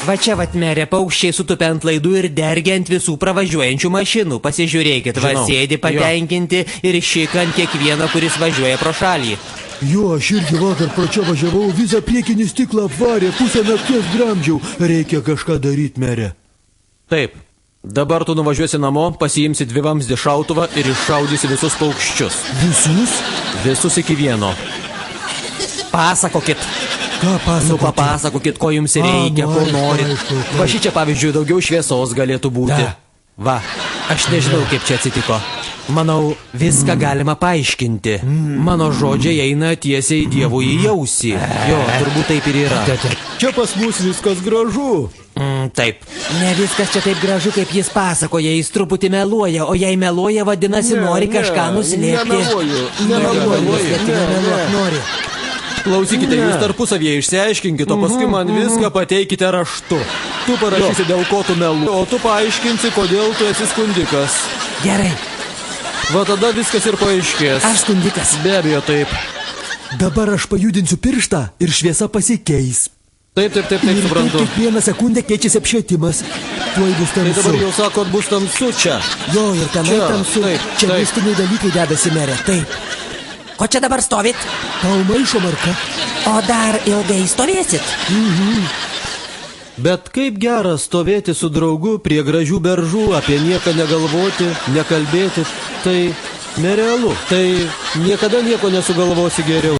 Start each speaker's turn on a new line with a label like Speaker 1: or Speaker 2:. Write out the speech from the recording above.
Speaker 1: Va čia vat merė, paukščiai sutupia ant laidų ir dergia ant visų pravažiuojančių mašinų. Pasižiūrėkit, va sėdi patenkinti ir šika ant kiekvieno, kuris važiuoja pro šalį.
Speaker 2: Jo, aš irgi vakar pro čia važiavau, visą priekinį stiklą apvarė, pusę nakties gramdžiau. Reikia kažką daryti, merė.
Speaker 3: Taip. Dabar tu nuvažiuosi namo, pasiimsi dvivamzdį šautuvą ir iššaudysi visus paukščius.
Speaker 2: Visus?
Speaker 3: Visus iki vieno.
Speaker 1: Pasakokit.
Speaker 2: Ką pasakoti?
Speaker 1: Papasakokit, ko jums reikia, ko norit.
Speaker 3: Va šičia, pavyzdžiui, daugiau šviesos galėtų būti.
Speaker 1: Va, aš nežinau, kaip čia atsitiko. Manau, viską galima paaiškinti. Mano žodžiai eina tiesiai Dievui į ausį. Jo, turbūt taip ir yra.
Speaker 2: Čia pas mus viskas gražu.
Speaker 1: Taip. Ne viskas čia taip gražu, kaip jis pasakoja. Jis truputį meluoja, o jei meluoja, vadinasi, nori kažką nuslėpti.
Speaker 2: Nemeluoju.
Speaker 3: Klausykite, jūs tarpusavyje išsiaiškinkite, o paskui man viską pateikite raštu. Tu parašysi, dėl ko tu meluoji, o tu paaiškinsi, kodėl tu esi skundikas.
Speaker 1: Gerai.
Speaker 3: Va tada viskas ir paaiškės.
Speaker 1: Aš skundikas.
Speaker 3: Be abejo, taip.
Speaker 2: Dabar aš pajudinsiu pirštą ir šviesa pasikeis.
Speaker 3: Taip, suprantu.
Speaker 2: Kiekvieną sekundę keičiasi apšvietimas. Tuoj bus tamsu.
Speaker 3: Tai dabar jau sakot, bus tamsu čia.
Speaker 2: Jo, ir tenai tamsu. Čia mistiniai dalykai dedasi, merė. Taip.
Speaker 1: Ko čia dabar stovit?
Speaker 2: Tau maišo, Marka.
Speaker 1: O dar ilgai stovėsit?
Speaker 3: Bet kaip gera stovėti su draugu prie gražių beržų, apie nieką negalvoti, nekalbėti, tai nerealu. Tai niekada nieko nesugalvosi geriau.